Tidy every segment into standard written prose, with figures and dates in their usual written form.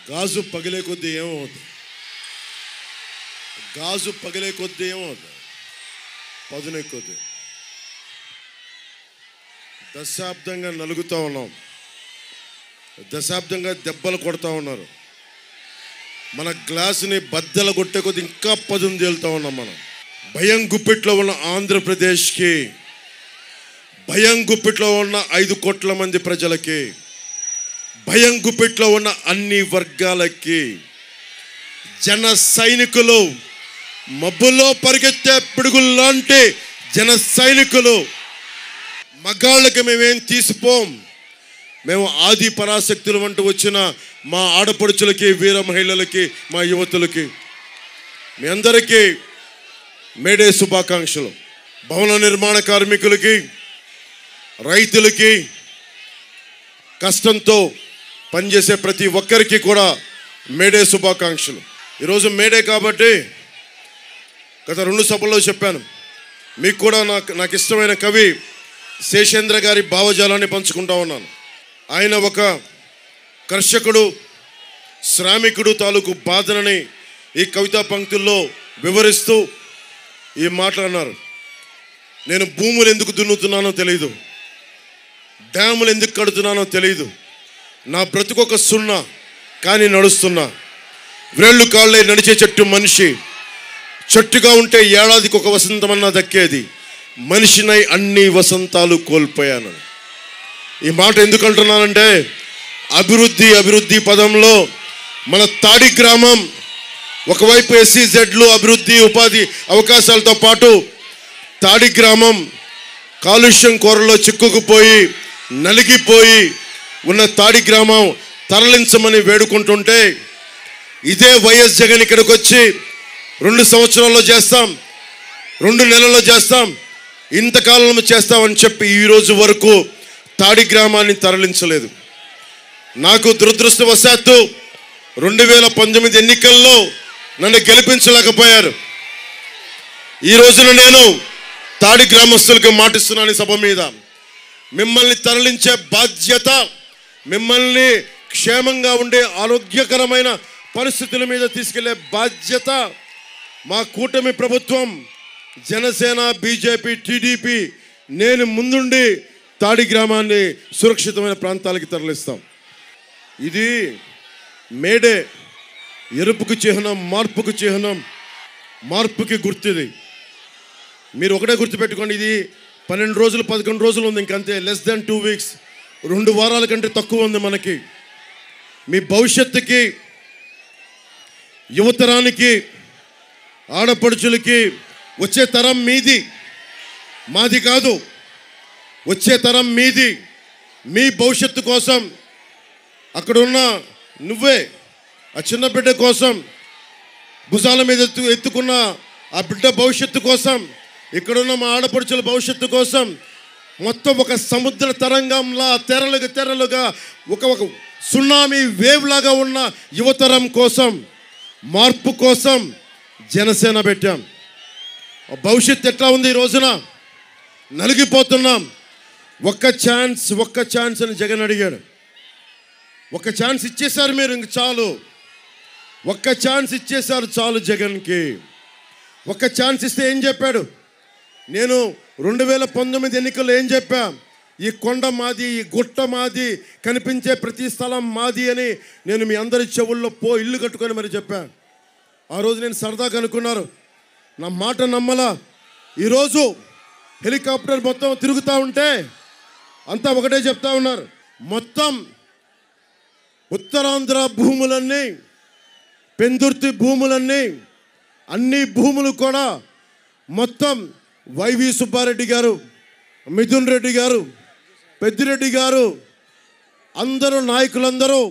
గాజు పగిలే కొద్దీ ఏమవుతుంది? గాజు పగిలే కొద్దీ ఏమవుతుంది? పదునే కొద్దీ. దశాబ్దంగా నలుగుతూ ఉన్నాం, దశాబ్దంగా దెబ్బలు కొడతా ఉన్నారు. మన గ్లాసుని బద్దలు కొట్టే కొద్ది ఇంకా పదును తేలుతూ ఉన్నాం మనం. భయం గుప్పిట్లో ఉన్న ఆంధ్రప్రదేశ్కి, భయం గుప్పిట్లో ఉన్న 5 కోట్ల మంది ప్రజలకి, భయం గుప్పిట్లో ఉన్న అన్ని వర్గాలకి, జన సైనికులు, మబ్బుల్లో పరిగెత్తే పిడుగుల్లాంటి జన సైనికులు, మగాళ్ళకి మేమేం తీసిపోం. మేము ఆది పరాశక్తులు అంటూ వచ్చిన మా ఆడపడుచులకి, వీర మహిళలకి, మా యువతులకి, మీ అందరికీ మేడే శుభాకాంక్షలు. భవన నిర్మాణ కార్మికులకి, రైతులకి, కష్టంతో పనిచేసే ప్రతి ఒక్కరికి కూడా మేడే శుభాకాంక్షలు. ఈరోజు మేడే కాబట్టి గత 2 సభల్లో చెప్పాను, మీకు కూడా నాకు ఇష్టమైన కవి శేషేంద్ర గారి భావజాలాన్ని పంచుకుంటా ఉన్నాను. ఆయన ఒక కర్షకుడు, శ్రామికుడు తాలూకు బాధనని ఈ కవితా పంక్తుల్లో వివరిస్తూ ఈ మాటలు అన్నారు. నేను భూములు ఎందుకు దున్నుతున్నానో తెలియదు, డ్యాములు ఎందుకు కడుతున్నానో తెలియదు, నా బ్రతుకొక సున్నా కానీ నడుస్తున్నా. వ్రేళ్ళు కాళ్ళే నడిచే చెట్టు మనిషి, చెట్టుగా ఉంటే ఏడాదికి ఒక వసంతమన్నా దక్కేది, మనిషినై అన్ని వసంతాలు కోల్పోయాను. ఈ మాట ఎందుకు అంటున్నానంటే, అభివృద్ధి పదంలో మన తాడి గ్రామం ఒకవైపు SEZలు అభివృద్ధి ఉపాధి అవకాశాలతో పాటు తాడి గ్రామం కాలుష్యం కోరలో చిక్కుకుపోయి నలిగిపోయి ఉన్న తాడి గ్రామం తరలించమని వేడుకుంటుంటే, ఇదే వైఎస్ జగన్ ఇక్కడికి వచ్చి 2 సంవత్సరాల్లో చేస్తాం, 2 నెలల్లో చేస్తాం, ఇంతకాలంలో చేస్తామని చెప్పి ఈ రోజు వరకు తాడి గ్రామాన్ని తరలించలేదు. నాకు దురదృష్టవశాత్తు 2019 ఎన్నికల్లో నన్ను గెలిపించలేకపోయారు. ఈ రోజున నేను తాడి గ్రామస్తులకు మాటిస్తున్నాను సభ మీద, మిమ్మల్ని తరలించే బాధ్యత, మిమ్మల్ని క్షేమంగా ఉండే ఆరోగ్యకరమైన పరిస్థితుల మీద తీసుకెళ్లే బాధ్యత మా కూటమి ప్రభుత్వం, జనసేన, బీజేపీ, టీడీపీ, నేను ముందుండి తాడి గ్రామాన్ని సురక్షితమైన ప్రాంతాలకి తరలిస్తాం. ఇది మేడే ఎరుపుకు చిహ్నం, మార్పుకు చిహ్నం, మార్పుకి గుర్తుది. మీరు ఒకటే గుర్తుపెట్టుకోండి, ఇది 12 రోజులు 11 రోజులు ఉంది, ఇంకంతే, లెస్ దెన్ 2 వీక్స్, 2 వారాల కంటే తక్కువ ఉంది మనకి. మీ భవిష్యత్తుకి, యువతరానికి, ఆడపడుచులకి, వచ్చే తరం మీది, మాది కాదు, వచ్చే తరం మీది. మీ భవిష్యత్తు కోసం అక్కడున్న నువ్వే, ఆ చిన్న బిడ్డ కోసం భుజాల మీద ఎత్తుకున్న ఆ బిడ్డ భవిష్యత్తు కోసం, ఇక్కడున్న మా ఆడపడుచుల భవిష్యత్తు కోసం, మొత్తం ఒక సముద్ర తరంగంలా తెరలుగా ఒక సునామీ వేవ్ లాగా ఉన్న యువతరం కోసం, మార్పు కోసం జనసేన పెట్టాం. భవిష్యత్తు ఎట్లా ఉంది? ఈ రోజున నలిగిపోతున్నాం. ఒక్క ఛాన్స్ అని జగన్ అడిగాడు. ఒక్క ఛాన్స్ ఇచ్చేశారు మీరు, ఇంక చాలు. ఒక్క ఛాన్స్ ఇచ్చేశారు చాలు జగన్కి. ఒక్క ఛాన్స్ ఇస్తే ఏం చెప్పాడు? నేను 2019 ఎన్నికల్లో ఏం చెప్పా? ఈ కొండ మాది, ఈ గుట్ట మాది, కనిపించే ప్రతి స్థలం మాది అని నేను మీ అందరి చెవుల్లో ఇల్లు కట్టుకొని మరి చెప్పా. ఆ రోజు నేను సరదాగా అనుకున్నారు, నా మాట నమ్మలా. ఈరోజు హెలికాప్టర్ మొత్తం తిరుగుతూ ఉంటే అంతా ఒకటే చెప్తా ఉన్నారు, మొత్తం ఉత్తరాంధ్ర భూములన్నీ, పెందుర్తి భూములన్నీ, అన్ని భూములు కూడా మొత్తం వైవి సుబ్బారెడ్డి గారు, మిథున్ రెడ్డి గారు, పెద్దిరెడ్డి గారు, అందరూ నాయకులందరూ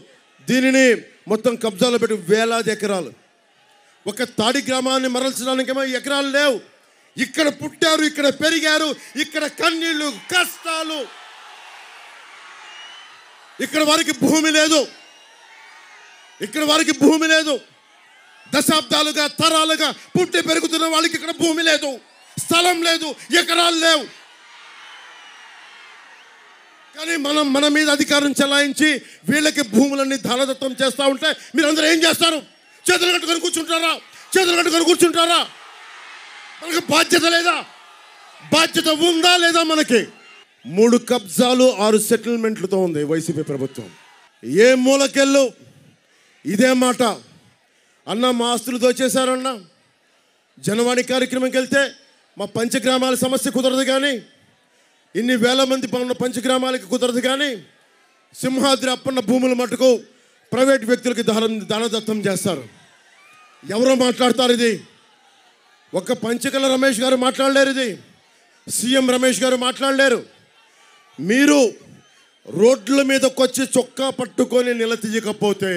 దీనిని మొత్తం కబ్జాలో పెట్టి వేలాది ఎకరాలు. ఒక తాడి గ్రామాన్ని మరల్చడానికేమో ఎకరాలు లేవు. ఇక్కడ పుట్టారు, ఇక్కడ పెరిగారు, ఇక్కడ కన్నీళ్ళు, కష్టాలు, ఇక్కడ వారికి భూమి లేదు, ఇక్కడ వారికి భూమి లేదు. దశాబ్దాలుగా, తరాలుగా పుట్టి పెరుగుతున్న వాళ్ళకి ఇక్కడ భూమి లేదు, స్థలం లేదు, ఎకరాలు లేవు. కానీ మన మీద అధికారం చెలాయించి వీళ్ళకి భూములన్నీ దానదత్తం చేస్తూ ఉంటే మీరందరూ ఏం చేస్తారు? చేతులు కట్టుకొని కూర్చుంటారా? చేతులు కట్టుకొని కూర్చుంటారా? మనకి బాధ్యత లేదా? బాధ్యత ఉందా లేదా? మనకి 3 కబ్జాలు 6 సెటిల్మెంట్లతో ఉంది వైసీపీ ప్రభుత్వం. ఏ మూలకెళ్ళు ఇదే మాట. అన్న మా ఆస్తులు దోచేశారన్న. జనవాణి కార్యక్రమంకి వెళ్తే మా పంచగ్రామాల సమస్య కుదరదు, కానీ ఇన్ని వేల మంది ఉన్న పంచగ్రామాలకి కుదరదు, కానీ సింహాద్రి అప్పన్న భూముల మటుకు ప్రైవేట్ వ్యక్తులకి దానదత్తం చేస్తారు. ఎవరో మాట్లాడతారు ఇది? ఒక్క పంచకల రమేష్ గారు మాట్లాడలేరు, ఇది సీఎం రమేష్ గారు మాట్లాడలేరు. మీరు రోడ్ల మీదకి వచ్చి చొక్కా పట్టుకొని నిలదీయకపోతే,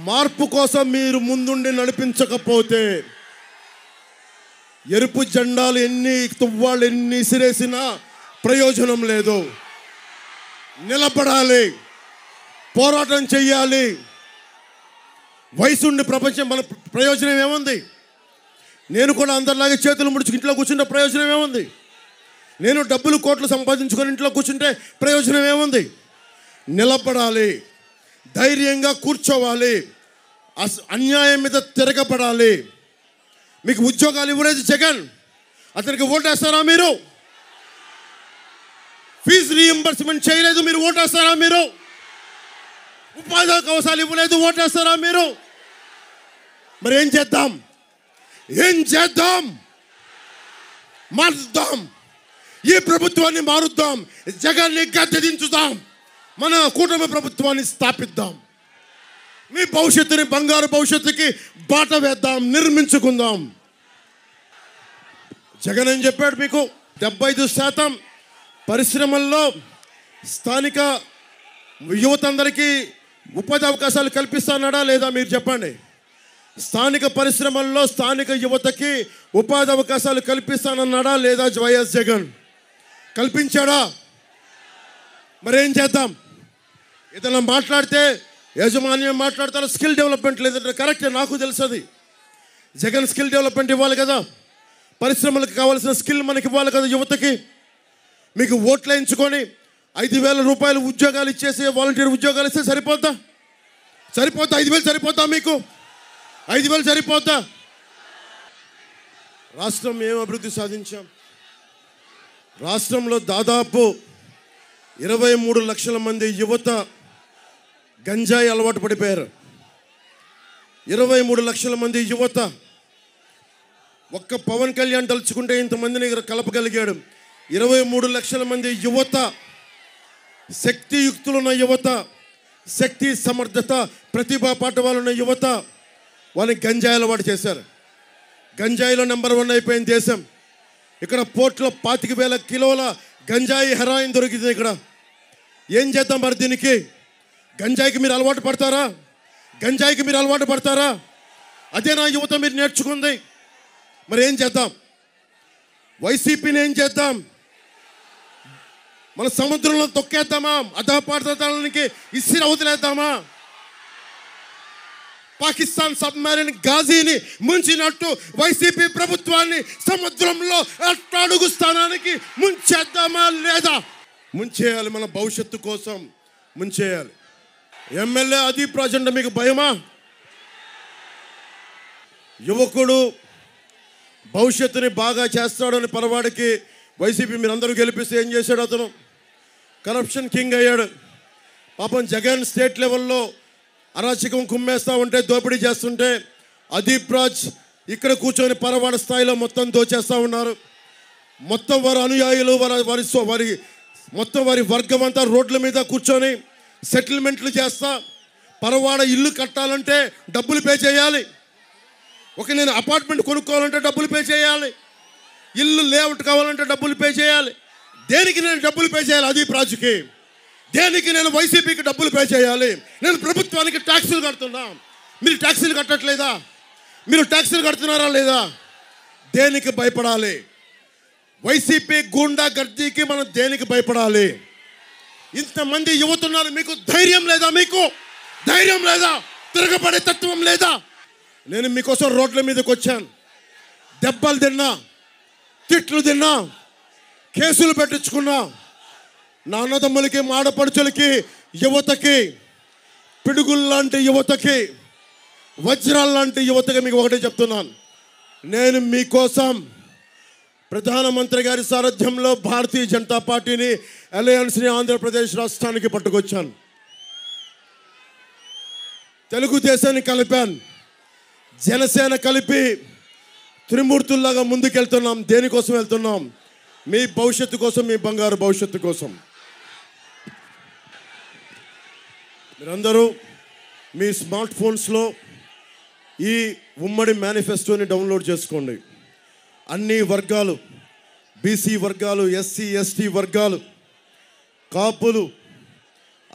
మార్పు కోసం మీరు ముందుండి నడిపించకపోతే, ఎరుపు జెండాలు ఎన్ని తువ్వాళ్ళు ఎన్ని ఇసిరేసినా ప్రయోజనం లేదు. నిలబడాలి, పోరాటం చెయ్యాలి. వయసుండి ప్రపంచం మన ప్రయోజనం ఏముంది? నేను కూడా అందరిలాగే చేతులు ముడుచుకు ఇంట్లో కూర్చుంటే ప్రయోజనం ఏముంది? నేను డబ్బులు కోట్లు సంపాదించుకొని ఇంట్లో కూర్చుంటే ప్రయోజనం ఏముంది? నిలబడాలి, ధైర్యంగా కూర్చోవాలి, అన్యాయం మీద తిరగబడాలి. మీకు ఉద్యోగాలు ఇవ్వలేదు జగన్, అతనికి ఓటేస్తారా మీరు? ఫీజు రీఎంబర్స్మెంట్ చేయలేదు, మీరు ఓటేస్తారా మీరు? ఉపాధి అవకాశాలు ఇవ్వలేదు, ఓటేస్తారా మీరు? మరి ఏం చేద్దాం? మారుద్దాం, ఈ ప్రభుత్వాన్ని మారుద్దాం, జగన్ని గద్దె దించుదాం, మన కూటమి ప్రభుత్వాన్ని స్థాపిద్దాం. మీ భవిష్యత్తుని బంగారు భవిష్యత్తుకి బాట వేద్దాం, నిర్మించుకుందాం. జగన్ ఏం చెప్పాడు మీకు? 75% పరిశ్రమల్లో స్థానిక యువత అందరికీ ఉపాధి అవకాశాలు కల్పిస్తానడా లేదా? మీరు చెప్పండి. స్థానిక పరిశ్రమల్లో స్థానిక యువతకి ఉపాధి అవకాశాలు కల్పిస్తానన్నాడా లేదా వైఎస్ జగన్? కల్పించాడా? మరేం చేద్దాం? ఏదైనా మాట్లాడితే యాజమాన్యం మాట్లాడతారు, స్కిల్ డెవలప్మెంట్ లేదంటే కరెక్టే, నాకు తెలుసు అది. జగన్ స్కిల్ డెవలప్మెంట్ ఇవ్వాలి కదా, పరిశ్రమలకు కావాల్సిన స్కిల్ మనకి ఇవ్వాలి కదా యువతకి. మీకు ఓట్లు వేయించుకొని 5,000 రూపాయలు ఉద్యోగాలు ఇచ్చేసి వాలంటీర్ ఉద్యోగాలు ఇస్తే సరిపోద్దా? 5,000 సరిపోద్దా మీకు? 5,000 సరిపోద్దా? రాష్ట్రం ఏం అభివృద్ధి సాధించాం? రాష్ట్రంలో దాదాపు 23 లక్షల మంది యువత గంజాయి అలవాటు పడిపోయారు. 23 లక్షల మంది యువత. ఒక్క పవన్ కళ్యాణ్ తలుచుకుంటే ఇంతమందిని కలపగలిగాడు. 23 లక్షల మంది యువత, శక్తియుక్తులున్న యువత, శక్తి సమర్థత ప్రతిభా పాఠవాలున్న యువత, వాళ్ళని గంజాయి అలవాటు చేశారు. గంజాయిలో నెంబర్ 1 అయిపోయింది దేశం. ఇక్కడ పోర్ట్లో 25,000 కిలోల గంజాయి హెరాయిన్ దొరికింది. ఇక్కడ ఏం చేద్దాం మరి దీనికి? గంజాయికి మీరు అలవాటు పడతారా? గంజాయికి మీరు అలవాటు పడతారా? అదే నా యువత మీరు నేర్చుకుంది. మరి ఏం చేద్దాం? వైసీపీని ఏం చేద్దాం? మన సముద్రంలో తొక్కేద్దామా? అధపాతాళానికి ఇసిరి వదిలేద్దామా? పాకిస్తాన్ సబ్మెరైన్ గాజీని ముంచినట్టు వైసీపీ ప్రభుత్వాన్ని సముద్రంలో అడుగు స్థానానికి ముంచేద్దామా లేదా? ముంచేయాలి, మన భవిష్యత్తు కోసం ముంచేయాలి. ఎమ్మెల్యే అదీప్ రాజ్ అంటే మీకు భయమా? యువకుడు భవిష్యత్తుని బాగా చేస్తాడని పరవాడికి వైసీపీ మీరందరూ గెలిపిస్తే ఏం చేశాడు? అతను కరప్షన్ కింగ్ అయ్యాడు. పాపం జగన్ స్టేట్ లెవెల్లో అరాచకం కుమ్మేస్తూ ఉంటే, దోపిడీ చేస్తుంటే అదీప్ రాజ్ ఇక్కడ కూర్చొని పరవాడ స్థాయిలో మొత్తం దోచేస్తూ ఉన్నారు. మొత్తం వారి అనుయాయులు మొత్తం వారి వర్గం అంతా రోడ్ల మీద కూర్చొని సెటిల్మెంట్లు చేస్తా. పరవాడ ఇల్లు కట్టాలంటే డబ్బులు పే చేయాలి. నేను అపార్ట్మెంట్ కొనుక్కోవాలంటే డబ్బులు పే చేయాలి. ఇల్లు లేఅవుట్ కావాలంటే డబ్బులు పే చేయాలి. దేనికి నేను డబ్బులు పే చేయాలి? అదీప్ రాజుకి. దేనికి నేను వైసీపీకి డబ్బులు పే చేయాలి? నేను ప్రభుత్వానికి ట్యాక్సులు కడుతున్నా. మీరు ట్యాక్సులు కట్టట్లేదా? మీరు ట్యాక్సులు కడుతున్నారా లేదా? దేనికి భయపడాలి? వైసీపీ గూండా గర్దీకి మనం దేనికి భయపడాలి? ఇంతమంది యువతున్నారు, మీకు ధైర్యం లేదా? మీకు ధైర్యం లేదా? తిరగబడే తత్వం లేదా? నేను మీకోసం రోడ్ల మీదకి వచ్చాను. దెబ్బలు తిన్నా, తిట్లు తిన్నా, కేసులు పెట్టించుకున్నా. నా అన్నదమ్ములకి, మా ఆడపడుచులకి, యువతకి, పిడుగుల్లాంటి యువతకి, వజ్రాల్లాంటి యువతకి మీకు ఒకటే చెప్తున్నాను. నేను మీకోసం ప్రధానమంత్రి గారి సారథ్యంలో భారతీయ జనతా పార్టీని, అలయన్స్ని ఆంధ్రప్రదేశ్ రాష్ట్రానికి పట్టుకొచ్చాను. తెలుగుదేశాన్ని కలిపాను, జనసేన కలిపి త్రిమూర్తుల్లాగా ముందుకెళ్తున్నాం. దేనికోసం వెళ్తున్నాం? మీ భవిష్యత్తు కోసం, మీ బంగారు భవిష్యత్తు కోసం. మీరందరూ మీ స్మార్ట్ ఫోన్స్లో ఈ ఉమ్మడి మేనిఫెస్టోని డౌన్లోడ్ చేసుకోండి. అన్ని వర్గాలు, బీసీ వర్గాలు, ఎస్సీ ఎస్టీ వర్గాలు, కాపులు,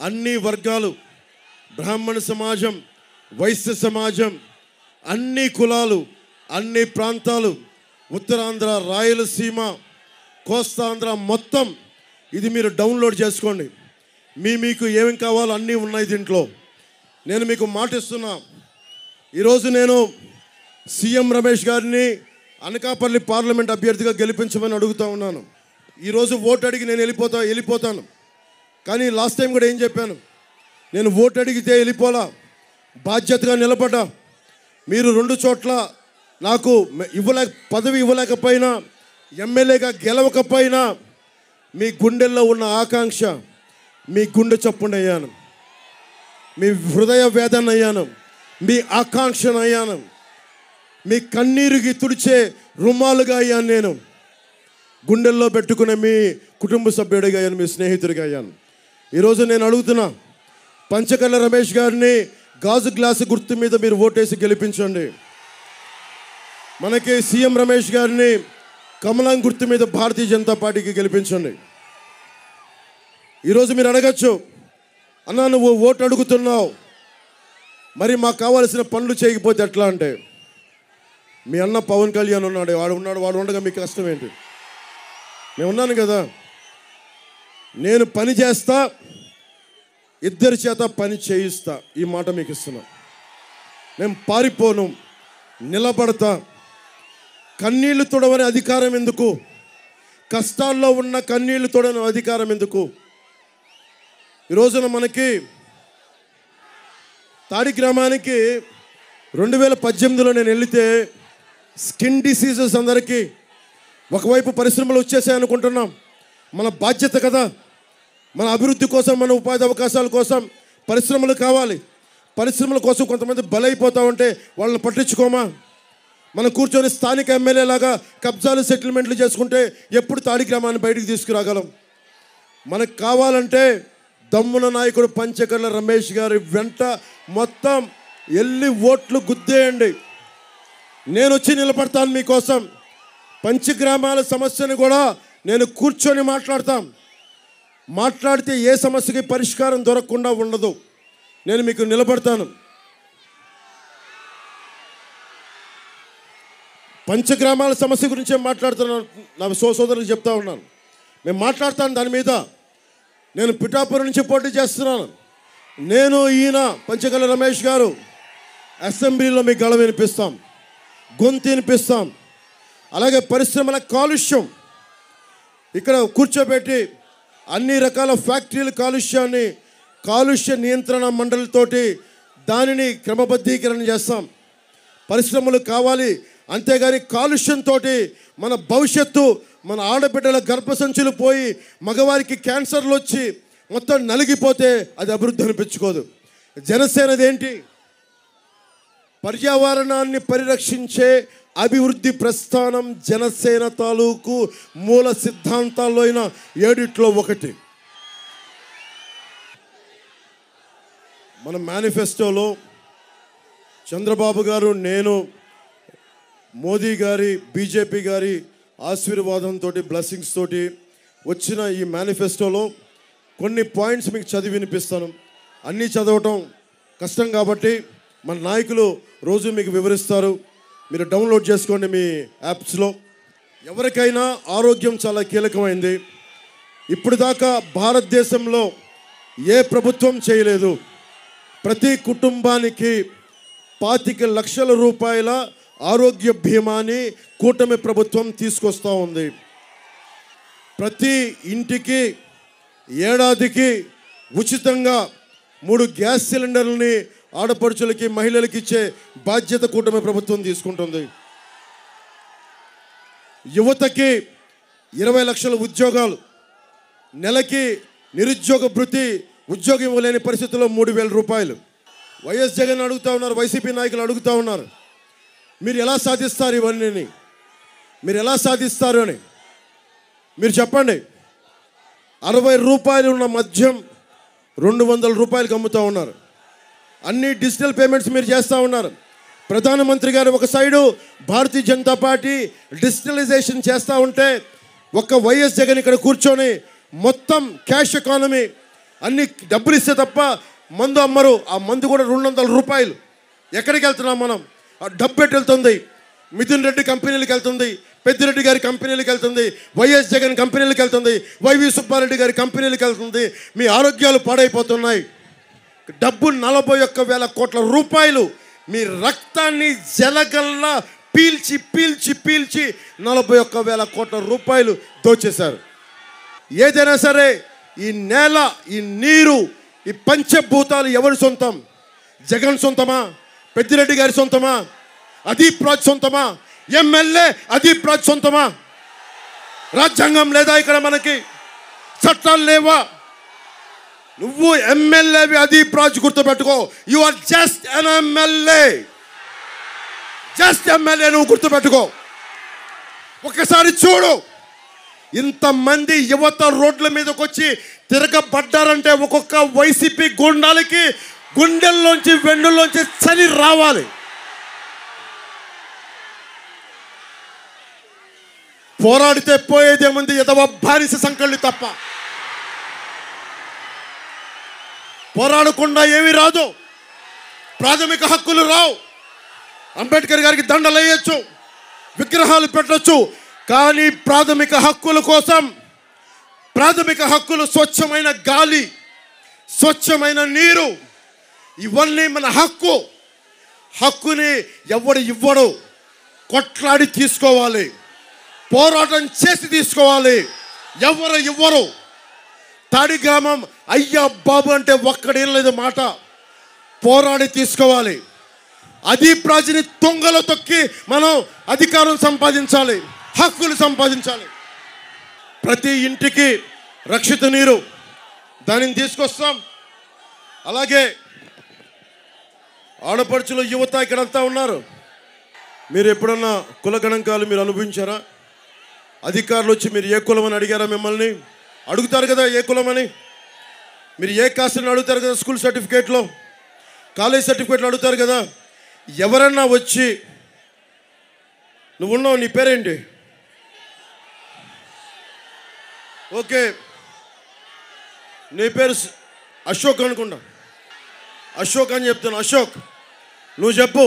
అన్ని వర్గాలు, బ్రాహ్మణ సమాజం, వైశ్య సమాజం, అన్ని కులాలు, అన్ని ప్రాంతాలు, ఉత్తరాంధ్ర, రాయలసీమ, కోస్తాంధ్ర మొత్తం ఇది మీరు డౌన్లోడ్ చేసుకోండి. మీకు ఏమేమి కావాలో అన్నీ ఉన్నాయి దీంట్లో. నేను మీకు మాట ఇస్తున్నా. ఈరోజు నేను సీఎం రమేష్ గారిని అనకాపల్లి పార్లమెంట్ అభ్యర్థిగా గెలిపించమని అడుగుతూ ఉన్నాను. ఈరోజు ఓటు అడిగి నేను వెళ్ళిపోతాను. కానీ లాస్ట్ టైం కూడా ఏం చెప్పాను? నేను ఓటు అడిగితే వెళ్ళిపోలా, బాధ్యతగా నిలబడ్డా. మీరు 2 చోట్ల నాకు పదవి ఇవ్వలేకపోయినా, ఎమ్మెల్యేగా గెలవకపోయినా, మీ గుండెల్లో ఉన్న ఆకాంక్ష మీ గుండె చప్పున అయ్యాను, మీ హృదయ వేదన అయ్యాను, మీ ఆకాంక్షను అయ్యాను, మీ కన్నీరుకి తుడిచే రుమాలుగా అయ్యాను. నేను గుండెల్లో పెట్టుకునే మీ కుటుంబ సభ్యుడిగా అయ్యాను, మీ స్నేహితుడిగా అయ్యాను. ఈరోజు నేను అడుగుతున్నా, పంచకర్ల రమేష్ గారిని గాజు గ్లాసు గుర్తు మీద మీరు ఓటేసి గెలిపించండి. మనకి సీఎం రమేష్ గారిని కమలం గుర్తు మీద భారతీయ జనతా పార్టీకి గెలిపించండి. ఈరోజు మీరు అడగచ్చు, అన్నా నువ్వు ఓటు అడుగుతున్నావు, మరి మాకు కావాల్సిన పనులు చేయకపోతే ఎట్లా అంటే, మీ అన్న పవన్ కళ్యాణ్ ఉన్నాడు, వాడు ఉండగా మీకు కష్టం ఏంటి? నేను ఉన్నాను కదా, నేను పని చేస్తా, ఇద్దరి చేత పని చేయిస్తా. ఈ మాట మీకు ఇస్తున్నా. నేను పారిపోను, నిలబడతా. కన్నీళ్లు తొడవని అధికారం ఎందుకు? కష్టాల్లో ఉన్న కన్నీళ్లు తొడవని అధికారం ఎందుకు? ఈ రోజున మనకి తాడి గ్రామానికి 2018లో నేను వెళితే స్కిన్ డిసీజెస్ అందరికీ ఒకవైపు పరిశ్రమలు వచ్చేసాయి అనుకుంటున్నాం. మన బాధ్యత కదా, మన అభివృద్ధి కోసం, మన ఉపాధి అవకాశాల కోసం పరిశ్రమలు కావాలి. పరిశ్రమల కోసం కొంతమంది బలైపోతూ ఉంటే వాళ్ళని పట్టించుకోమా? మనం కూర్చొని స్థానిక ఎమ్మెల్యే లాగా కబ్జాలు, సెటిల్మెంట్లు చేసుకుంటే ఎప్పుడు తాడి గ్రామాన్ని బయటికి తీసుకురాగలం? మనకు కావాలంటే దమ్మున నాయకుడు పంచకర్ల రమేష్ గారి వెంట మొత్తం వెళ్ళి ఓట్లు గుద్దేయండి. నేను వచ్చి నిలబడతాను మీకోసం. పంచగ్రామాల సమస్యను కూడా నేను కూర్చొని మాట్లాడితే ఏ సమస్యకి పరిష్కారం దొరకకుండా ఉండదు. నేను మీకు నిలబడతాను. పంచగ్రామాల సమస్య గురించే మాట్లాడుతున్నాను. నా సోదరులకు చెప్తా ఉన్నాను, నేను మాట్లాడతాను దాని మీద. నేను పిఠాపురం నుంచి పోటీ చేస్తున్నాను. నేను ఈయన పంచకర్ల రమేష్ గారు అసెంబ్లీలో మీకు గళం వినిపిస్తాం, గొంతు వినిపిస్తాం. అలాగే పరిశ్రమల కాలుష్యం ఇక్కడ కూర్చోబెట్టి అన్ని రకాల ఫ్యాక్టరీల కాలుష్య నియంత్రణ మండలితోటి దానిని క్రమబద్ధీకరణ చేస్తాం. పరిశ్రమలు కావాలి, అంతేగాని కాలుష్యంతో మన భవిష్యత్తు, మన ఆడబిడ్డల గర్భసంచులు పోయి మగవారికి క్యాన్సర్లు వచ్చి మొత్తం నలిగిపోతే అది అభివృద్ధి అనిపించుకోదు. జనసేనదేంటి? పర్యావరణాన్ని పరిరక్షించే అభివృద్ధి ప్రస్థానం జనసేన తాలూకు మూల సిద్ధాంతాల్లో అయిన 7 ఒకటి. మన మేనిఫెస్టోలో చంద్రబాబు గారు, నేను, మోదీ గారి, బీజేపీ గారి ఆశీర్వాదంతో, బ్లెస్సింగ్స్ తోటి వచ్చిన ఈ మేనిఫెస్టోలో కొన్ని పాయింట్స్ మీకు చదివి వినిపిస్తాను. అన్నీ చదవటం కష్టం కాబట్టి మన నాయకులు రోజు మీకు వివరిస్తారు. మీరు డౌన్లోడ్ చేసుకోండి మీ యాప్స్లో. ఎవరికైనా ఆరోగ్యం చాలా కీలకమైంది. ఇప్పుడు దాకా భారతదేశంలో ఏ ప్రభుత్వం చేయలేదు. ప్రతి కుటుంబానికి 25 లక్షల రూపాయల ఆరోగ్య బీమాని కూటమి ప్రభుత్వం తీసుకొస్తూ ఉంది. ప్రతి ఇంటికి ఏడాదికి ఉచితంగా 3 గ్యాస్ సిలిండర్లని ఆడపడుచులకి మహిళలకి ఇచ్చే బాధ్యత కూటమి ప్రభుత్వం తీసుకుంటుంది. యువతకి 20 లక్షల ఉద్యోగాలు, నెలకి నిరుద్యోగ భృతి, ఉద్యోగం ఇవ్వలేని పరిస్థితుల్లో 3,000 రూపాయలు. వైఎస్ జగన్ అడుగుతూ ఉన్నారు, వైసీపీ నాయకులు అడుగుతూ ఉన్నారు, మీరు ఎలా సాధిస్తారు ఇవన్నీ, మీరు ఎలా సాధిస్తారు అని మీరు చెప్పండి. 60 రూపాయలు ఉన్న మద్యం 200 రూపాయలకు అమ్ముతూ ఉన్నారు. అన్ని డిజిటల్ పేమెంట్స్ మీరు చేస్తూ ఉన్నారు. ప్రధానమంత్రి గారు ఒక side Bharatiya Janata party digitalisation చేస్తూ ఉంటే, ఒక్క వైఎస్ జగన్ ఇక్కడ కూర్చొని మొత్తం క్యాష్ ఎకానమీ, అన్ని డబ్బులు ఇస్తే తప్ప మందు అమ్మరు. ఆ మందు కూడా 200 రూపాయలు. ఎక్కడికి వెళ్తున్నాం మనం? ఆ డబ్బు ఎటు వెళ్తుంది? మిథున్ రెడ్డి కంపెనీలకు వెళ్తుంది, పెద్దిరెడ్డి గారి కంపెనీలకు వెళ్తుంది, వైఎస్ జగన్ కంపెనీలకు వెళ్తుంది, వైవి సుబ్బారెడ్డి గారి కంపెనీలకు వెళ్తుంది. మీ ఆరోగ్యాలు పాడైపోతున్నాయి. డబ్బు 41,000 కోట్ల రూపాయలు మీ రక్తాన్ని జలగల్లా పీల్చి పీల్చి పీల్చి 41,000 కోట్ల రూపాయలు దోచేశారు. ఏదైనా సరే ఈ నేల, ఈ నీరు, ఈ పంచభూతాలు ఎవరి సొంతం? జగన్ సొంతమా? పెద్దిరెడ్డి గారి సొంతమా? అదీప్ రాజ్ సొంతమా? ఎమ్మెల్యే అదీప్ రాజ్ సొంతమా? రాజ్యాంగం లేదా ఇక్కడ? మనకి చట్టాలు లేవా? నువ్వు ఎమ్మెల్యేవి అదీప్ రాజ్, గుర్తుపెట్టుకో. You are just an MLA, just MLA. నువ్వు గుర్తుపెట్టుకో. ఒక్కసారి చూడు, ఇంతమంది యువత రోడ్ల మీదకి వచ్చి తిరగబడ్డారంటే ఒక్కొక్క వైసీపీ గుండాలకి గుండెల్లోంచి వెన్నుల్లోంచి చలి రావాలి. పోరాడితే పోయేదేముంది? ఎదవ బానిస సంకళ్ళు తప్ప. పోరాడకుండా ఏమీ రాదు. ప్రాథమిక హక్కులు రావు. అంబేద్కర్ గారికి దండలు వేయచ్చు, విగ్రహాలు పెట్టచ్చు, కానీ ప్రాథమిక హక్కుల కోసం, ప్రాథమిక హక్కులు స్వచ్ఛమైన గాలి, స్వచ్ఛమైన నీరు, ఇవన్నీ మన హక్కు. హక్కుని ఎవడు ఇవ్వడు, కొట్లాడి తీసుకోవాలి, పోరాటం చేసి తీసుకోవాలి. ఎవరు ఇవ్వరు. తాడి గ్రామం అయ్యా బాబు అంటే ఒక్కడేం లేదు మాట. పోరాడి తీసుకోవాలి. అదీప్ రాజుని తొంగలో తొక్కి మనం అధికారం సంపాదించాలి, హక్కులు సంపాదించాలి. ప్రతి ఇంటికి రక్షిత నీరు, దానిని తీసుకొస్తాం. అలాగే ఆడపడుచులు, యువత ఇక్కడంతా ఉన్నారు. మీరు ఎప్పుడన్నా కుల గణాంకాలు మీరు అనుభవించారా? అధికారులు వచ్చి మీరు ఏ కులం అని అడిగారా? మిమ్మల్ని అడుగుతారు కదా ఏ కులం అని. మీరు ఏ కాస్ట్ అని అడుగుతారు కదా, స్కూల్ సర్టిఫికేట్లో, కాలేజ్ సర్టిఫికేట్లో అడుగుతారు కదా. ఎవరన్నా వచ్చి నువ్వున్నావు, నీ పేరేంటి? ఓకే, నీ పేరు అశోక్ అనుకుంటా. అశోక్ అని చెప్తాను. అశోక్, నువ్వు చెప్పు,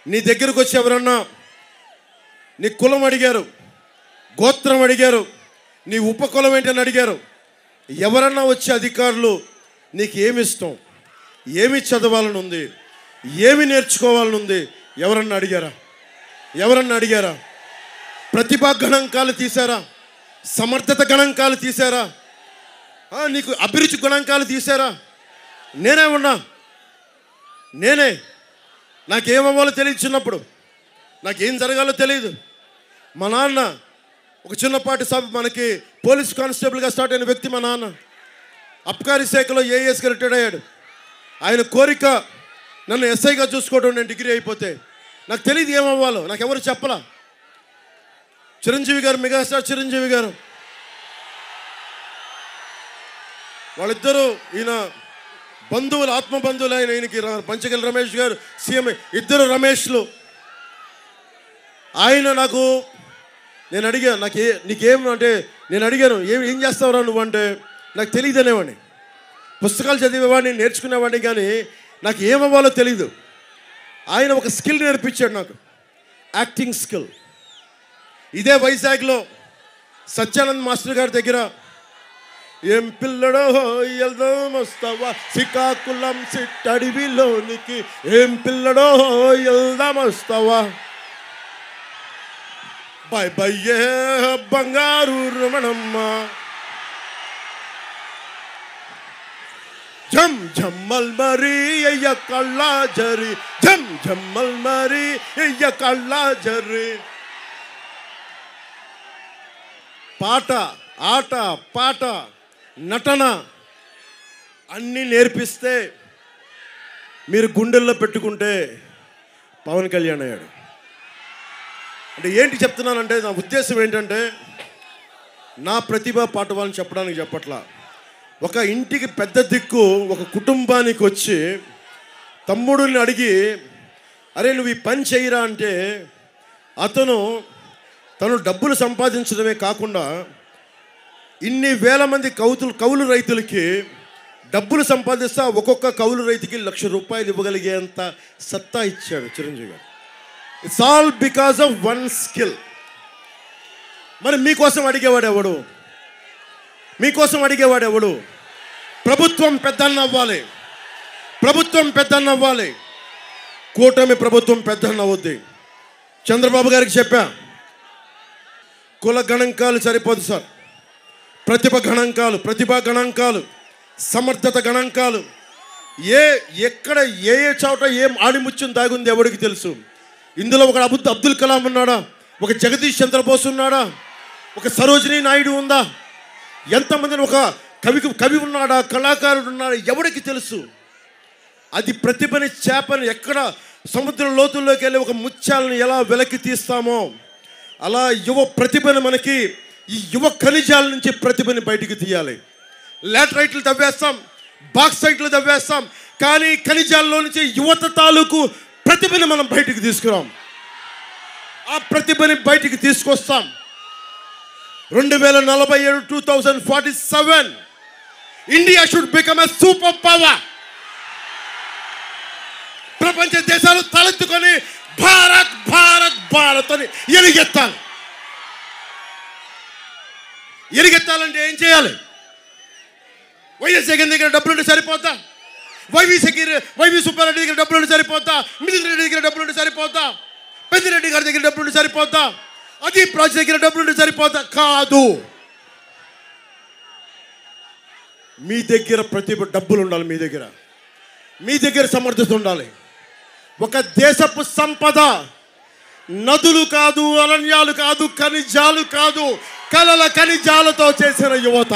నీ దగ్గరకు వచ్చి ఎవరన్నా నీ కులం అడిగారు, గోత్రం అడిగారు, నీ ఉపకులం ఏంటని అడిగారు, ఎవరన్నా వచ్చి అధికారులు నీకు ఏమి ఇష్టం, ఏమి చదవాలని ఉంది, ఏమి నేర్చుకోవాలని ఉంది, ఎవరన్నా అడిగారా? ఎవరన్నా అడిగారా? ప్రతిభా గణాంకాలు తీశారా? సమర్థత గణాంకాలు తీశారా? నీకు అభిరుచి గణాంకాలు తీశారా? నేనే ఉన్నా, నాకేమవ్వాలో తెలియదు. చిన్నప్పుడు నాకేం జరగాలో తెలియదు. మా నాన్న ఒక చిన్నపాటి మనకి పోలీస్ కానిస్టేబుల్గా స్టార్ట్ అయిన వ్యక్తి మా నాన్న. అబ్కారీ శాఖలో ఏఎస్గా రిటైర్డ్ అయ్యాడు. ఆయన కోరిక నన్ను ఎస్ఐగా చూసుకోవడం. నేను డిగ్రీ అయిపోతే నాకు తెలియదు ఏమవ్వాలో, నాకెవరు చెప్పలా. చిరంజీవి గారు, మెగాస్టార్ చిరంజీవి గారు, వాళ్ళిద్దరూ ఈయన బంధువులు, ఆత్మ బంధువులు. ఈయనకి పంచగల్ రమేష్ గారు సీఎం, ఇద్దరు రమేష్లు. ఆయన నేను అడిగాను, నీకేం అంటే, నేను అడిగాను ఏం చేస్తావురా నువ్వు అంటే, నాకు తెలియదు అనేవాడిని. పుస్తకాలు చదివేవాడిని, నేర్చుకునేవాడిని, కానీ నాకు ఏమవ్వాలో తెలీదు. ఆయన ఒక స్కిల్ నేర్పించాడు నాకు, యాక్టింగ్ స్కిల్. ఇదే వైజాగ్లో సత్యానంద్ మాస్టర్ గారి దగ్గర, ఏం పిల్లడో వెళ్దాం వస్తావా శ్రీకాకుళం సిట్టడివిలోనికి, ఏం పిల్లడో వెళ్దాం వస్తావా, బాయ్ బయ్యే బంగారు రమణమ్మ, ఝమ్ ఝమ్మల్ మరి అయ్య కళ్ళ జరి, ఝమ్ ఝమ్మల్ మరి అయ్య కళ్ళ జరి. పాట, ఆట, పాట, నటన అన్నీ నేర్పిస్తే మీరు గుండెల్లో పెట్టుకుంటే పవన్ కళ్యాణ్ అయ్యాడు. అంటే ఏంటి చెప్తున్నానంటే, నా ఉద్దేశం ఏంటంటే, నా ప్రతిభ పాఠవాలని చెప్పడానికి చెప్పట్లా. ఒక ఇంటికి పెద్ద దిక్కు ఒక కుటుంబానికి వచ్చి తమ్ముడిని అడిగి, అరే నువ్వు ఈ పని చేయరా అంటే, తను డబ్బులు సంపాదించడమే కాకుండా ఇన్ని వేల మంది కౌలు రైతులకి డబ్బులు సంపాదిస్తా ఒక్కొక్క కౌలు రైతుకి ₹1,00,000 ఇవ్వగలిగేంత సత్తా ఇచ్చాడు చిరంజీవి గారు. It's all because of one skill. మరి మీకోసం అడిగేవాడెవడు? మీకోసం అడిగేవాడెవడు? ప్రభుత్వం పెద్దన్న అవ్వాలి, ప్రభుత్వం పెద్దన్న అవ్వాలి. కూటమి ప్రభుత్వం పెద్దన్న అవుద్ది. చంద్రబాబు గారికి చెప్పా, కుల గణాంకాలు సరిపోదు సార్, ప్రతిభా గణాంకాలు, సమర్థత గణాంకాలు, ఎక్కడ ఏ చోట ఏం ఆడిముత్యం దాగుంది ఎవరికి తెలుసు. ఇందులో ఒక అబ్దుల్ కలాం ఉన్నాడా? ఒక జగదీష్ చంద్రబోస్ ఉన్నాడా? ఒక సరోజినీ నాయుడు ఉందా? ఎంతమందిని, ఒక కవి ఉన్నాడా? కళాకారుడు ఉన్నాడా? ఎవరికి తెలుసు? అది ప్రతిభని, చేపని ఎక్కడ సముద్ర లోతుల్లోకి వెళ్ళి ఒక ముత్యాలను ఎలా వెలకి తీస్తామో అలా యువ ప్రతిభను, మనకి ఈ యువ ఖనిజాల నుంచి ప్రతిభని బయటికి తీయాలి. లాటరైట్లు తవ్వేస్తాం, బాక్సైట్లు తవ్వేస్తాం, కానీ ఖనిజాల్లో నుంచి యువత తాలూకు ప్రతిభని మనం బయటికి తీసుకురాం. ఆ ప్రతిభని బయటికి తీసుకొస్తాం. 2047 2047 India should become a super power. ప్రపంచ దేశాలు తలెత్తుకొని భారత్ భారత్ భారత్ అని ఎలుగెత్తాలి. ఎలుగెత్తాలంటే ఏం చేయాలి? వైఎస్ జగన్ దగ్గర డబ్బులుంటే సరిపోతా? వైవి సుబ్బారెడ్డి దగ్గర డబ్బులుంటే సరిపోతా? మిథున్ రెడ్డి దగ్గర డబ్బులుంటే సరిపోతా? పెద్దిరెడ్డి గారి దగ్గర డబ్బులుంటే సరిపోతా? అదీప్ రాజు దగ్గర డబ్బులుంటే సరిపోతా? కాదు. మీ దగ్గర ప్రతిభ, డబ్బులు ఉండాలి. మీ దగ్గర సమర్థత ఉండాలి. ఒక దేశపు సంపద నదులు కాదు, అరణ్యాలు కాదు, ఖనిజాలు కాదు, కలల ఖనిజాలతో చేసిన యువత.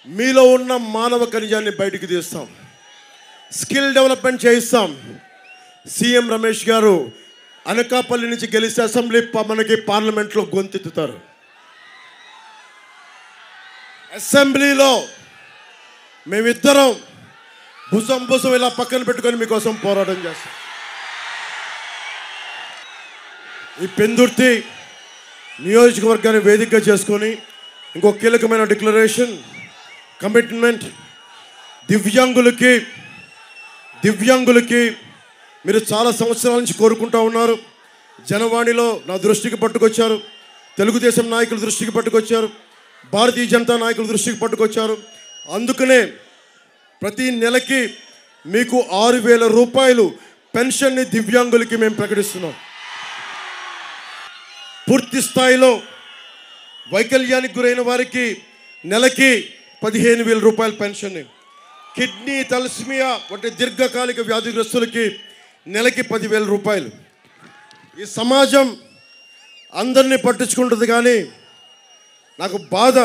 మీలో ఉన్న మానవ ఖనిజాన్ని బయటికి తీస్తాం, స్కిల్ డెవలప్మెంట్ చేయిస్తాం. సీఎం రమేష్ గారు అనకాపల్లి నుంచి గెలిస్తే అసెంబ్లీ మనకి పార్లమెంట్లో గొంతెత్తుతారు. అసెంబ్లీలో మేమిద్దరం భుజం ఇలా పక్కన పెట్టుకొని మీకోసం పోరాటం చేస్తాం. ఈ పెందుర్తి నియోజకవర్గాన్ని వేదికగా చేసుకొని ఇంకో కీలకమైన డిక్లరేషన్, కమిట్మెంట్. దివ్యాంగులకి మీరు చాలా సంవత్సరాల నుంచి కోరుకుంటూ ఉన్నారు. జనవాణిలో నా దృష్టికి పట్టుకొచ్చారు, తెలుగుదేశం నాయకుల దృష్టికి పట్టుకొచ్చారు, భారతీయ జనతా నాయకుల దృష్టికి పట్టుకొచ్చారు. అందుకనే ప్రతి నెలకి మీకు ₹6,000 పెన్షన్ని దివ్యాంగులకి మేము ప్రకటిస్తున్నాం. పూర్తి స్థాయిలో వైకల్యానికి గురైన వారికి నెలకి ₹15,000 పెన్షన్ని, కిడ్నీ, తలస్మియా వంటి దీర్ఘకాలిక వ్యాధిగ్రస్తులకి నెలకి ₹10,000. ఈ సమాజం అందరినీ పట్టించుకుంటుంది, కానీ నాకు బాధ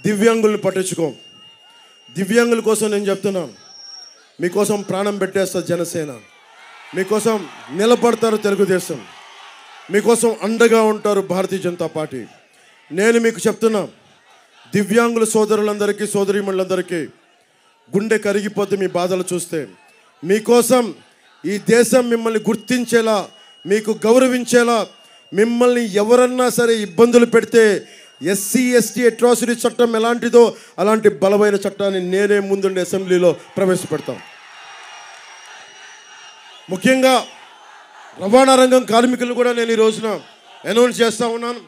దివ్యాంగుల్ని పట్టించుకోం. దివ్యాంగుల కోసం నేను చెప్తున్నాను, మీకోసం ప్రాణం పెట్టేస్తారు జనసేన, మీకోసం నిలబడతారు తెలుగుదేశం, మీకోసం అండగా ఉంటారు భారతీయ జనతా పార్టీ. నేను మీకు చెప్తున్నా, దివ్యాంగుల సోదరులందరికీ, సోదరీమణులందరికీ గుండె కరిగిపోతే మీ బాధలు చూస్తే. మీకోసం ఈ దేశం మిమ్మల్ని గుర్తించేలా, మీకు గౌరవించేలా, మిమ్మల్ని ఎవరన్నా సరే ఇబ్బందులు పెడితే ఎస్సీ ఎస్టీ అట్రాసిటీ చట్టం ఎలాంటిదో అలాంటి బలమైన చట్టాన్ని నేనే ముందుండి అసెంబ్లీలో ప్రవేశపెడతాం. ముఖ్యంగా రవాణా రంగం కార్మికులను కూడా నేను ఈ రోజున అనౌన్స్ చేస్తూ ఉన్నాను.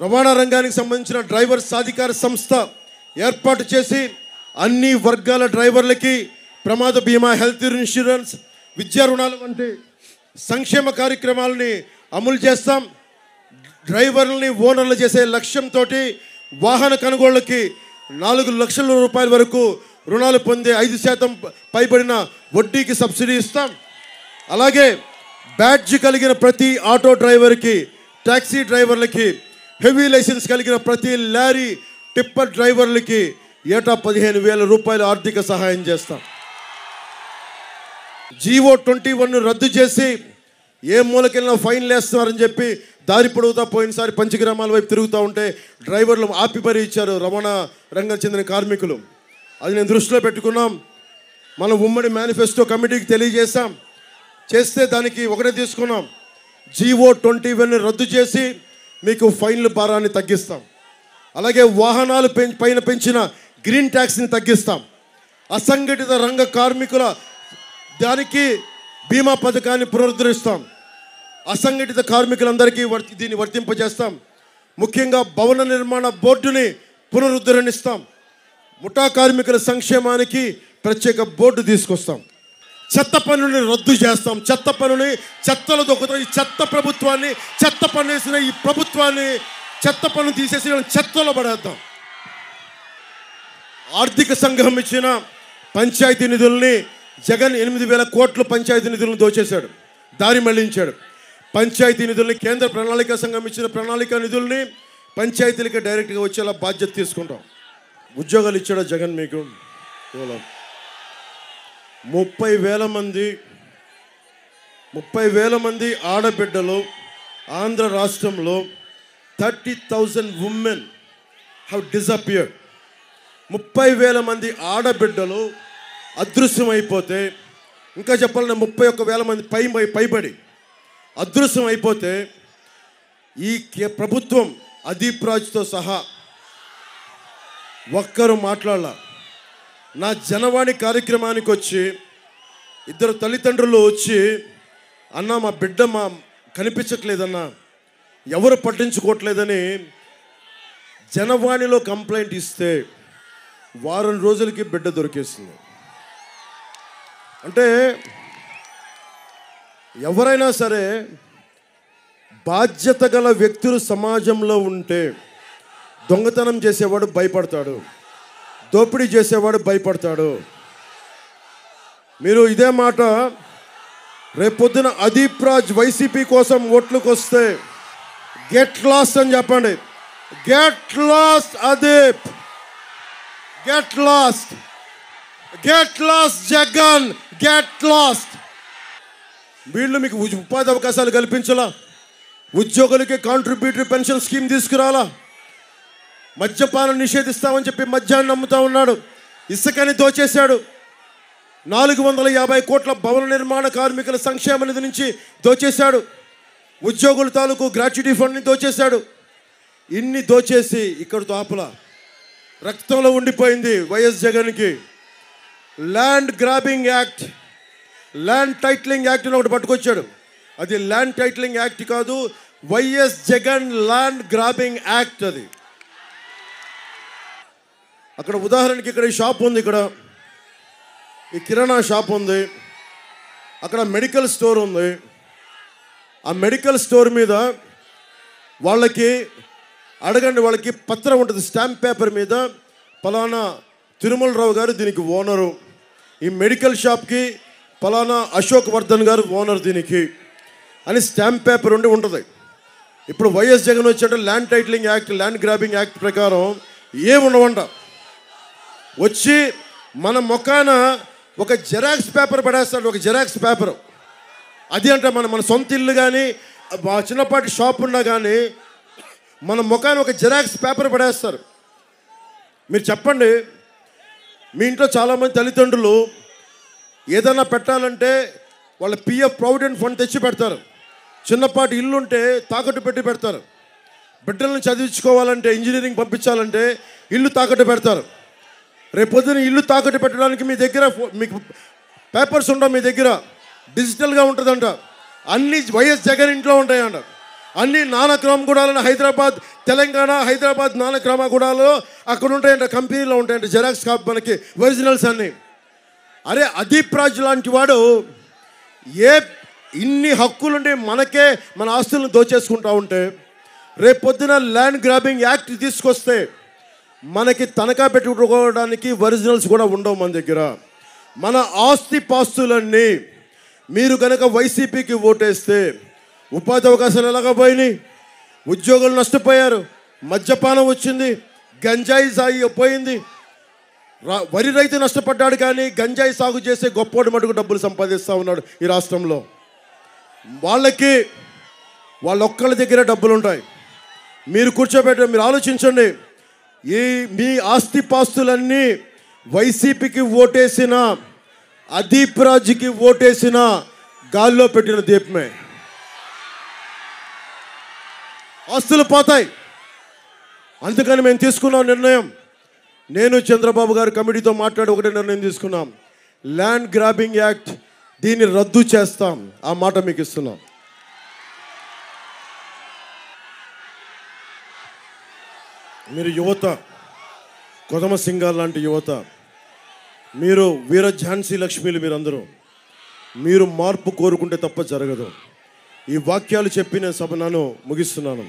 రవాణా రంగానికి సంబంధించిన డ్రైవర్ సాధికార సంస్థ ఏర్పాటు చేసి అన్ని వర్గాల డ్రైవర్లకి ప్రమాద బీమా, హెల్త్ ఇన్సూరెన్స్, విద్యా రుణాలు వంటి సంక్షేమ కార్యక్రమాలని అమలు చేస్తాం. డ్రైవర్లని ఓనర్లు చేసే లక్ష్యంతో వాహన కొనుగోళ్ళకి 4 లక్షల రూపాయల వరకు రుణాలు పొందే 5% పైబడిన వడ్డీకి సబ్సిడీ ఇస్తాం. అలాగే బ్యాడ్జ్ కలిగిన ప్రతి ఆటో డ్రైవర్కి, టాక్సీ డ్రైవర్లకి, హెవీ లైసెన్స్ కలిగిన ప్రతి లారీ టిప్పర్ డ్రైవర్లకి ఏటా 15,000 రూపాయల ఆర్థిక సహాయం చేస్తాం. జీవో 21 రద్దు చేసి ఏ మూలకెళ్ళినా ఫైన్లు వేస్తున్నారని చెప్పి దారి పొడుగుతా పోయినసారి పంచగ్రామాల వైపు తిరుగుతూ ఉంటే డ్రైవర్లు ఆపి మరీ ఇచ్చారు రవాణా రంగం చెందిన కార్మికులు. అది నేను దృష్టిలో పెట్టుకున్నాం. మనం ఉమ్మడి మేనిఫెస్టో కమిటీకి తెలియజేశాం. చేస్తే దానికి ఒకటే తీసుకున్నాం, జీవో 21 రద్దు చేసి మీకు ఫైన్ల భారాన్ని తగ్గిస్తాం. అలాగే వాహనాలు పైన పెంచిన గ్రీన్ ట్యాక్స్ని తగ్గిస్తాం. అసంఘటిత రంగ కార్మికుల దానికి బీమా పథకాన్ని పునరుద్ధరిస్తాం. అసంఘటిత కార్మికులందరికీ దీన్ని వర్తింపజేస్తాం. ముఖ్యంగా భవన నిర్మాణ బోర్డుని పునరుద్ధరణిస్తాం. ముఠా కార్మికుల సంక్షేమానికి ప్రత్యేక బోర్డు తీసుకొస్తాం. చెత్త పన్నుని రద్దు చేస్తాం. చెత్త పన్నుని చెత్తలో దొక్కుతాం. ఈ చెత్త ప్రభుత్వాన్ని, చెత్త పన్ను వేసిన ఈ ప్రభుత్వాన్ని చెత్త పన్ను తీసేసి చెత్తలో పడేద్దాం. ఆర్థిక సంఘం ఇచ్చిన పంచాయతీ నిధుల్ని జగన్ 8,000 కోట్ల పంచాయతీ నిధులను దోచేశాడు, దారి మళ్లించాడు. పంచాయతీ నిధుల్ని కేంద్ర ప్రణాళిక సంఘం ఇచ్చిన ప్రణాళిక నిధుల్ని పంచాయతీలకి డైరెక్ట్గా వచ్చేలా బాధ్యత తీసుకుంటాం. ఉద్యోగాలు ఇచ్చాడా జగన్ మీకు? 30,000 మంది ఆడబిడ్డలు ఆంధ్ర రాష్ట్రంలో 30,000 women have disappeared. 30,000 మంది ఆడబిడ్డలు అదృశ్యమైపోతే, ఇంకా చెప్పాలంటే 31,000 మంది పైబడి అదృశ్యం అయిపోతే ఈ ప్రభుత్వం అదీప్ రాజ్తో సహా ఒక్కరు మాట్లాడాల. నా జనవాణి కార్యక్రమానికి వచ్చి 2 తల్లిదండ్రులు వచ్చి, అన్న మా బిడ్డ కనిపించట్లేదన్నా, ఎవరు పట్టించుకోవట్లేదని జనవాణిలో కంప్లైంట్ ఇస్తే వారం రోజులకి బిడ్డ దొరికేస్తుంది. అంటే ఎవరైనా సరే బాధ్యత గల వ్యక్తులు సమాజంలో ఉంటే దొంగతనం చేసేవాడు భయపడతాడు, దోపిడీ చేసేవాడు భయపడతాడు. మీరు ఇదే మాట రేపొద్దున అదీప్ రాజ్ వైసీపీ కోసం ఓట్లకు వస్తే గెట్ లాస్ట్ అని చెప్పండి. Get lost Adeep, get lost, get lost Jagan, get lost. వీళ్ళు మీకు ఉపాధి అవకాశాలు కల్పించాలా, ఉద్యోగులకి కాంట్రిబ్యూటరీ పెన్షన్ స్కీమ్ తీసుకురాలా, మద్యపానం నిషేధిస్తామని చెప్పి మద్యాన్ని అమ్ముతా ఉన్నాడు, ఇసుకని దోచేశాడు, 450 కోట్ల భవన నిర్మాణ కార్మికుల సంక్షేమ నిధి నుంచి దోచేశాడు, ఉద్యోగుల తాలూకు గ్రాట్యుటీ ఫండ్ని దోచేశాడు. ఇన్ని దోచేసి ఇక్కడితో ఆపలా, రక్తంలో ఉండిపోయింది వైఎస్ జగన్కి. Land grabbing act, land titling act అని ఒకటి పట్టుకొచ్చాడు. అది ల్యాండ్ టైటిలింగ్ యాక్ట్ కాదు, YS Jagan land grabbing act. అది అక్కడ ఉదాహరణకి ఇక్కడ ఈ షాప్ ఉంది, ఇక్కడ ఈ కిరాణా షాప్ ఉంది, అక్కడ మెడికల్ స్టోర్ ఉంది. ఆ మెడికల్ స్టోర్ మీద వాళ్ళకి అడగండి, వాళ్ళకి పత్రం ఉంటుంది, స్టాంప్ పేపర్ మీద ఫలానా తిరుమలరావు గారు దీనికి ఓనరు, ఈ మెడికల్ షాప్కి ఫలానా అశోక్ వర్ధన్ గారు ఓనర్ దీనికి అని స్టాంప్ పేపర్ ఉంటుంది. ఇప్పుడు వైఎస్ జగన్ వచ్చాడు, land titling act, land grabbing act ప్రకారం ఏముండవంట. వచ్చి మన మొఖాన ఒక జెరాక్స్ పేపర్ పడేస్తాడు, ఒక జెరాక్స్ పేపర్. అది అంటే మన సొంత ఇల్లు కానీ చిన్నపాటి షాప్ ఉన్నా కానీ మన మొఖాన్ని ఒక జెరాక్స్ పేపర్ పడేస్తారు. మీరు చెప్పండి, మీ ఇంట్లో చాలామంది తల్లిదండ్రులు ఏదైనా పెట్టాలంటే వాళ్ళ పిఎఫ్ ప్రావిడెంట్ ఫండ్ తెచ్చి పెడతారు, చిన్నపాటి ఇల్లు ఉంటే తాకట్టు పెట్టి పెడతారు, బిడ్డలను చదివించుకోవాలంటే ఇంజనీరింగ్ పంపించాలంటే ఇల్లు తాకట్టు పెడతారు. రేపొద్దున ఇల్లు తాకట్టు పెట్టడానికి మీ దగ్గర మీకు పేపర్స్ ఉండవు, మీ దగ్గర డిజిటల్గా ఉంటుందంట. అన్నీ వైఎస్ జగన్ ఇంట్లో ఉంటాయంట. అన్నీ నానక్రామగూడలో, హైదరాబాద్, తెలంగాణ హైదరాబాద్ నానక్రామగూడలో అక్కడ ఉంటాయంట, కంపెనీలో ఉంటాయంట జెరాక్స్ కాపీ మనకి ఒరిజినల్స్ అన్నీ. అరే అదీప్ రాజ్ లాంటి వాడు ఇన్ని హక్కులుండి మనకే మన ఆస్తులను దోచేసుకుంటా ఉంటే రేపొద్దున ల్యాండ్ గ్రాబింగ్ యాక్ట్ తీసుకొస్తే మనకి తనఖా పెట్టుకోవడానికి ఒరిజినల్స్ కూడా ఉండవు మన దగ్గర. మన ఆస్తి పాస్తులన్నీ మీరు కనుక వైసీపీకి ఓటేస్తే ఉపాధి అవకాశాలు ఎలాగ పోయినాయి, ఉద్యోగులు నష్టపోయారు, మద్యపానం వచ్చింది, గంజాయి సాగు పోయింది. వరి రైతు నష్టపడ్డాడు, కానీ గంజాయి సాగు చేసే గొప్పోడి మటుకు డబ్బులు సంపాదిస్తూ ఉన్నాడు ఈ రాష్ట్రంలో. వాళ్ళకి వాళ్ళొక్కళ్ళ దగ్గర డబ్బులు ఉంటాయి. మీరు కూర్చోబెట్ట మీరు ఆలోచించండి, మీ ఆస్తిపాస్తులన్నీ వైసీపీకి ఓటేసిన, అదీప్ రాజుకి ఓటేసిన గాల్లో పెట్టిన దీపమే. ఆస్తులు పోతాయి. అందుకని మేము తీసుకున్నాం నిర్ణయం. నేను చంద్రబాబు గారు కమిటీతో మాట్లాడి ఒకటే నిర్ణయం తీసుకున్నాం, ల్యాండ్ గ్రాబింగ్ యాక్ట్ దీన్ని రద్దు చేస్తాం. ఆ మాట మీకు ఇస్తున్నాం. మీరు యువత, కొదమ సింగాల్ లాంటి యువత, మీరు వీర ఝాన్సీ లక్ష్మీలు, మీరందరూ మీరు మార్పు కోరుకుంటే తప్ప జరగదు. ఈ వాక్యాలు చెప్పి నేను సభను ముగిస్తున్నాను.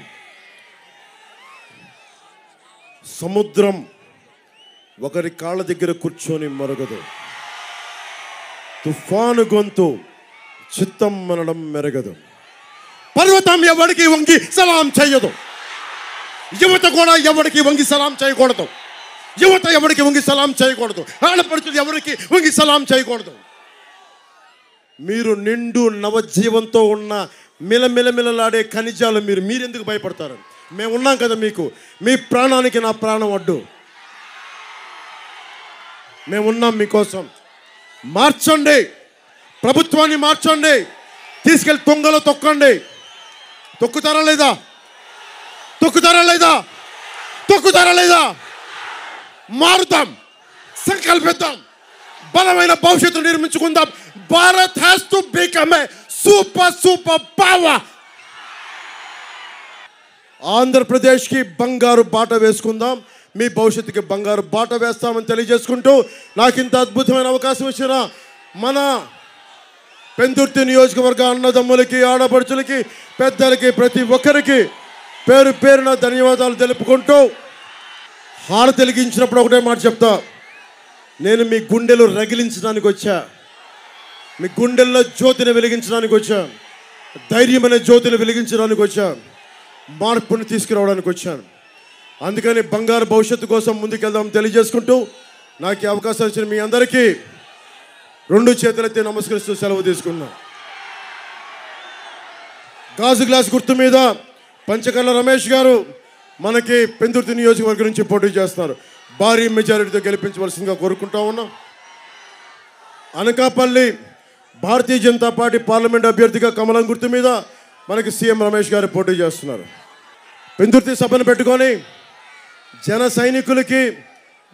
సముద్రం ఒకరి కాళ్ళ దగ్గర కూర్చొని మరగదు, తుఫాను గొంతు చిత్తం మనడం మెరగదు. పర్వతం ఎవరికి వంగి సలాం చేయదు, యువత కూడా ఎవరికి వంగి సలాం చేయకూడదు. యువత ఎవరికి వంగి సలాం చేయకూడదు. ఆడపడుచులు ఎవరికి వంగి సలాం చేయకూడదు. మీరు నిండు నవజీవంతో ఉన్న మిలమిలమిలలాడే ఖనిజాలు మీరెందుకు భయపడతారు? మేము ఉన్నాం కదా మీకు. మీ ప్రాణానికి నా ప్రాణం అడ్డు. మేమున్నాం మీకోసం. మార్చండి, ప్రభుత్వాన్ని మార్చండి, తీసుకెళ్ళి తొంగలో తొక్కండి. తొక్కుతారా లేదా? తొక్కుతారా లేదా? తొక్కుతారా లేదా? మారుతాం, సంకల్పిద్దాం, బలమైన భవిష్యత్తు నిర్మించుకుందాం. Bharat has to become a super power. ఆంధ్రప్రదేశ్కి బంగారు బాట వేసుకుందాం. మీ భవిష్యత్తుకి బంగారు బాట వేస్తామని తెలియజేసుకుంటూ, నాకు ఇంత అద్భుతమైన అవకాశం ఇచ్చిన మన పెందుర్తి నియోజకవర్గ అన్నదమ్ములకి, ఆడపడుచులకి, పెద్దలకి, ప్రతి ఒక్కరికి పేరు పేరున ధన్యవాదాలు తెలుపుకుంటూ, హారతి వెలిగించినప్పుడు ఒకటే మాట చెప్తా, నేను మీ గుండెలు రగిలించడానికి వచ్చా, మీ గుండెల్లో జ్యోతిని వెలిగించడానికి వచ్చా, ధైర్యమైన జ్యోతిని వెలిగించడానికి వచ్చా, మార్పుని తీసుకురావడానికి వచ్చాను. అందుకని బంగారు భవిష్యత్తు కోసం ముందుకెళ్దాం తెలియజేసుకుంటూ, నాకు ఈ అవకాశం ఇచ్చిన మీ అందరికీ రెండు చేతులెత్తి నమస్కరిస్తూ సెలవు తీసుకున్నా. గాజు గ్లాస్ గుర్తు మీద పంచకర్ల రమేష్ గారు మనకి పెందుర్తి నియోజకవర్గం నుంచి పోటీ చేస్తున్నారు. భారీ మెజారిటీతో గెలిపించవలసిందిగా కోరుకుంటా ఉన్నాం. అనకాపల్లి భారతీయ జనతా పార్టీ పార్లమెంట్ అభ్యర్థిగా కమలం గుర్తు మీద మనకి సీఎం రమేష్ గారు పోటీ చేస్తున్నారు. పెందుర్తి సభను పెట్టుకొని జన సైనికులకి,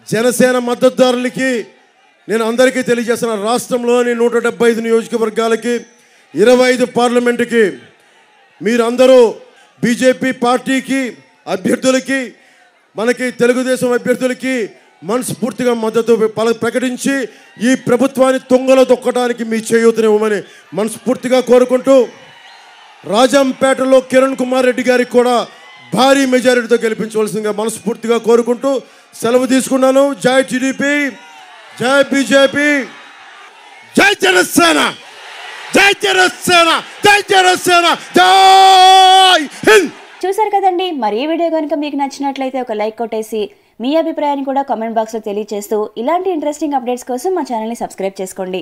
జనసేన మద్దతుదారులకి నేను అందరికీ తెలియజేస్తున్న, రాష్ట్రంలోని 175 నియోజకవర్గాలకి, 25 పార్లమెంటుకి మీరందరూ బీజేపీ పార్టీకి అభ్యర్థులకి, మనకి తెలుగుదేశం అభ్యర్థులకి మనస్ఫూర్తిగా మద్దతు ప్రకటించి ఈ ప్రభుత్వాన్ని తొంగలో తొక్కడానికి మీ చేయూతనివ్వమని మనస్ఫూర్తిగా కోరుకుంటూ, రాజంపేటలో కిరణ్ కుమార్ రెడ్డి గారికి కూడా భారీ మెజారిటీతో గెలిపించవలసిందిగా మనస్ఫూర్తిగా కోరుకుంటూ సెలవు తీసుకున్నాను. జై టీడీపీ, జై బీజేపీ, జై జనసేన, జై జనసేన, జై జనసేన, జై హింద్. చూసారు కదండి. మరి ఈ వీడియో కనుక మీకు నచ్చినట్లయితే ఒక లైక్ కొట్టేసి మీ అభిప్రాయాన్ని కూడా కామెంట్ బాక్స్లో తెలియజేస్తూ ఇలాంటి ఇంట్రెస్టింగ్ అప్డేట్స్ కోసం మా ఛానల్ని సబ్స్క్రైబ్ చేసుకోండి.